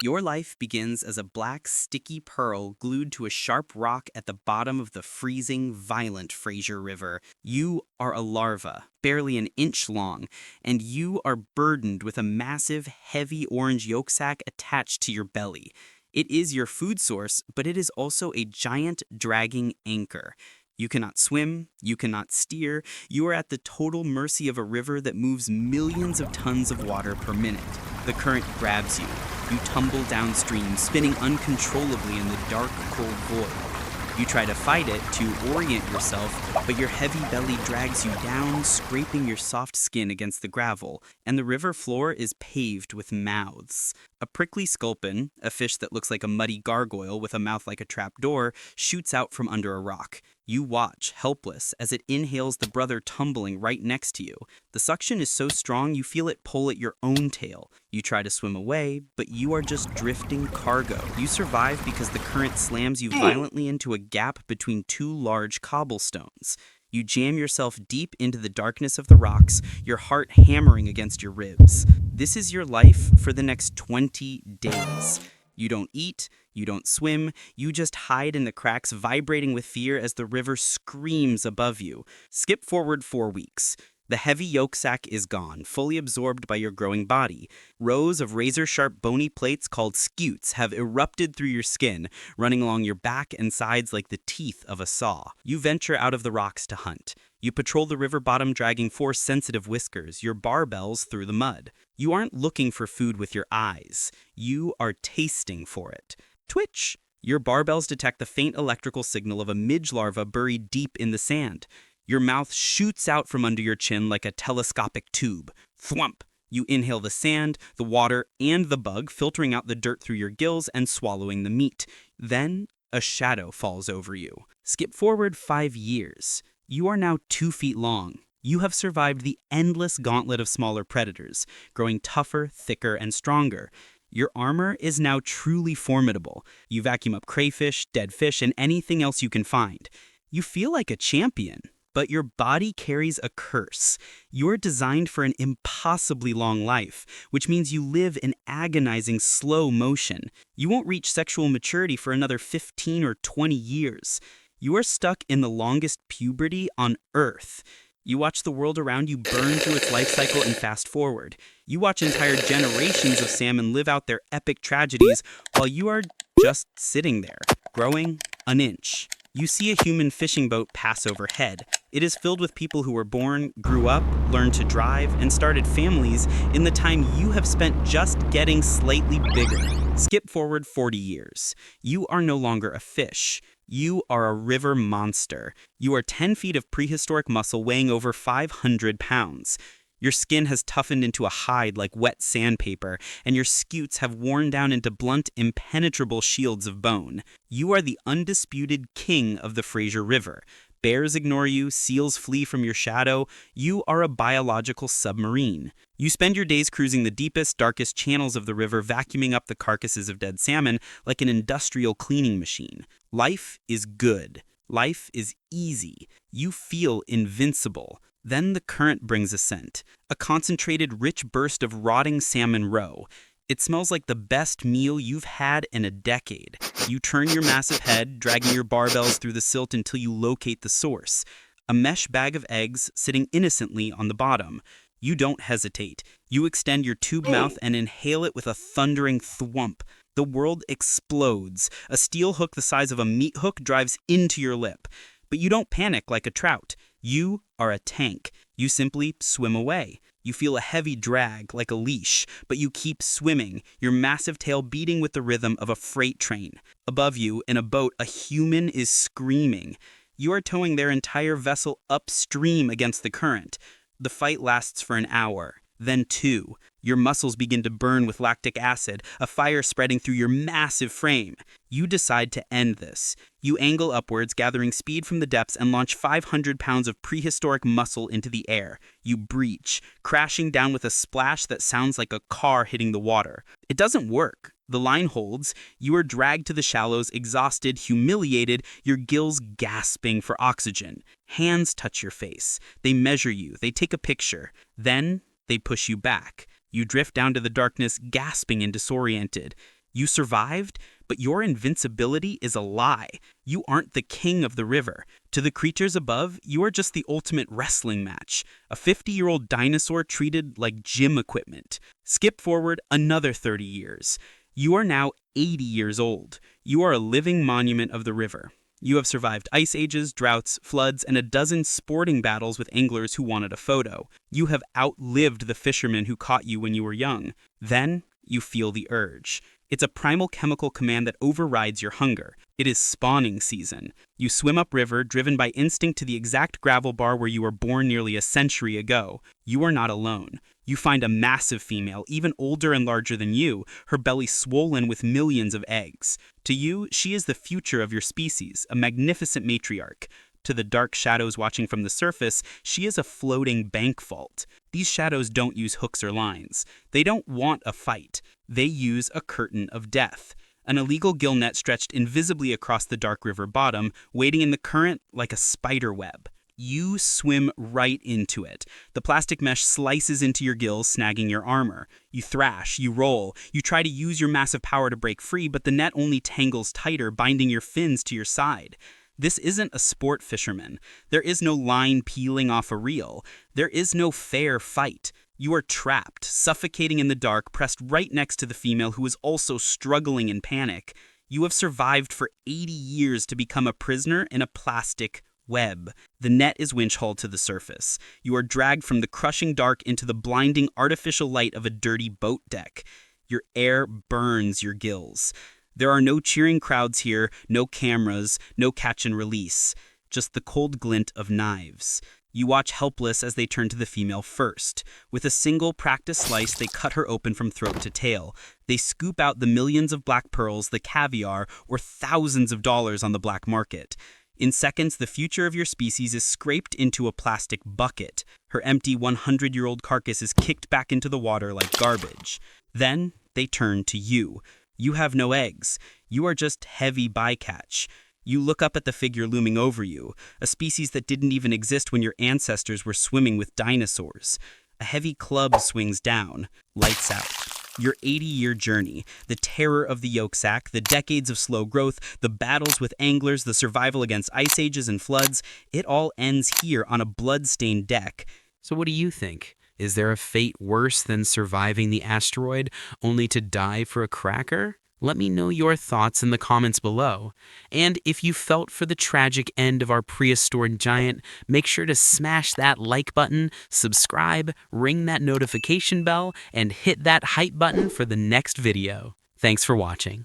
Your life begins as a black, sticky pearl glued to a sharp rock at the bottom of the freezing, violent Fraser River. You are a larva, barely an inch long, and you are burdened with a massive, heavy orange yolk sac attached to your belly. It is your food source, but it is also a giant, dragging anchor. You cannot swim, you cannot steer, you are at the total mercy of a river that moves millions of tons of water per minute. The current grabs you. You tumble downstream, spinning uncontrollably in the dark, cold void. You try to fight it to orient yourself, but your heavy belly drags you down, scraping your soft skin against the gravel, and the river floor is paved with mouths. A prickly sculpin, a fish that looks like a muddy gargoyle with a mouth like a trapdoor, shoots out from under a rock. You watch, helpless, as it inhales the brother tumbling right next to you. The suction is so strong you feel it pull at your own tail. You try to swim away, but you are just drifting cargo. You survive because the current slams you violently into a gap between two large cobblestones. You jam yourself deep into the darkness of the rocks, your heart hammering against your ribs. This is your life for the next 20 days. You don't eat, you don't swim, you just hide in the cracks, vibrating with fear as the river screams above you. Skip forward 4 weeks. The heavy yolk sac is gone, fully absorbed by your growing body. Rows of razor-sharp bony plates called scutes have erupted through your skin, running along your back and sides like the teeth of a saw. You venture out of the rocks to hunt. You patrol the river bottom dragging 4 sensitive whiskers, your barbells through the mud. You aren't looking for food with your eyes. You are tasting for it. Twitch! Your barbells detect the faint electrical signal of a midge larva buried deep in the sand. Your mouth shoots out from under your chin like a telescopic tube. Thwump! You inhale the sand, the water, and the bug, filtering out the dirt through your gills and swallowing the meat. Then, a shadow falls over you. Skip forward 5 years. You are now 2 feet long. You have survived the endless gauntlet of smaller predators, growing tougher, thicker, and stronger. Your armor is now truly formidable. You vacuum up crayfish, dead fish, and anything else you can find. You feel like a champion. But your body carries a curse. You're designed for an impossibly long life, which means you live in agonizing slow motion. You won't reach sexual maturity for another 15 or 20 years. You are stuck in the longest puberty on Earth. You watch the world around you burn through its life cycle and fast forward. You watch entire generations of salmon live out their epic tragedies while you are just sitting there, growing an inch. You see a human fishing boat pass overhead. It is filled with people who were born, grew up, learned to drive, and started families in the time you have spent just getting slightly bigger. Skip forward 40 years. You are no longer a fish. You are a river monster. You are 10 feet of prehistoric muscle weighing over 500 pounds. Your skin has toughened into a hide like wet sandpaper, and your scutes have worn down into blunt, impenetrable shields of bone. You are the undisputed king of the Fraser River. Bears ignore you, seals flee from your shadow. You are a biological submarine. You spend your days cruising the deepest, darkest channels of the river, vacuuming up the carcasses of dead salmon like an industrial cleaning machine. Life is good. Life is easy. You feel invincible. Then the current brings a scent, a concentrated, rich burst of rotting salmon roe. It smells like the best meal you've had in a decade. You turn your massive head, dragging your barbells through the silt until you locate the source. A mesh bag of eggs sitting innocently on the bottom. You don't hesitate. You extend your tube mouth and inhale it with a thundering thwump. The world explodes. A steel hook the size of a meat hook drives into your lip. But you don't panic like a trout. You are a tank. You simply swim away. You feel a heavy drag like a leash, but you keep swimming, your massive tail beating with the rhythm of a freight train. Above you, in a boat, a human is screaming. You are towing their entire vessel upstream against the current. The fight lasts for an hour, then 2. Your muscles begin to burn with lactic acid, a fire spreading through your massive frame. You decide to end this. You angle upwards, gathering speed from the depths, and launch 500 pounds of prehistoric muscle into the air. You breach, crashing down with a splash that sounds like a car hitting the water. It doesn't work. The line holds. You are dragged to the shallows, exhausted, humiliated, your gills gasping for oxygen. Hands touch your face. They measure you. They take a picture. Then they push you back. You drift down to the darkness, gasping and disoriented. You survived, but your invincibility is a lie. You aren't the king of the river. To the creatures above, you are just the ultimate wrestling match. A 50-year-old dinosaur treated like gym equipment. Skip forward another 30 years. You are now 80 years old. You are a living monument of the river. You have survived ice ages, droughts, floods, and a dozen sporting battles with anglers who wanted a photo. You have outlived the fishermen who caught you when you were young. Then, you feel the urge. It's a primal chemical command that overrides your hunger. It is spawning season. You swim upriver, driven by instinct to the exact gravel bar where you were born nearly a century ago. You are not alone. You find a massive female, even older and larger than you, her belly swollen with millions of eggs. To you, she is the future of your species, a magnificent matriarch. To the dark shadows watching from the surface, she is a floating bank vault. These shadows don't use hooks or lines. They don't want a fight. They use a curtain of death. An illegal gill net stretched invisibly across the dark river bottom, waiting in the current like a spider web. You swim right into it. The plastic mesh slices into your gills, snagging your armor. You thrash, you roll, you try to use your massive power to break free, but the net only tangles tighter, binding your fins to your side. This isn't a sport, fisherman. There is no line peeling off a reel. There is no fair fight. You are trapped, suffocating in the dark, pressed right next to the female who is also struggling in panic. You have survived for 80 years to become a prisoner in a plastic web. The net is winch hauled to the surface. You are dragged from the crushing dark into the blinding artificial light of a dirty boat deck. Your air burns your gills. There are no cheering crowds here, no cameras, no catch and release. Just the cold glint of knives. You watch helpless as they turn to the female first. With a single practice slice, they cut her open from throat to tail. They scoop out the millions of black pearls, the caviar, or thousands of dollars on the black market. In seconds, the future of your species is scraped into a plastic bucket. Her empty 100-year-old carcass is kicked back into the water like garbage. Then, they turn to you. You have no eggs. You are just heavy bycatch. You look up at the figure looming over you, a species that didn't even exist when your ancestors were swimming with dinosaurs. A heavy club swings down, lights out. Your 80-year journey, the terror of the yolk sac, the decades of slow growth, the battles with anglers, the survival against ice ages and floods, it all ends here on a blood-stained deck. So what do you think? Is there a fate worse than surviving the asteroid only to die for a cracker? Let me know your thoughts in the comments below. And if you felt for the tragic end of our prehistoric giant, make sure to smash that like button, subscribe, ring that notification bell, and hit that hype button for the next video. Thanks for watching.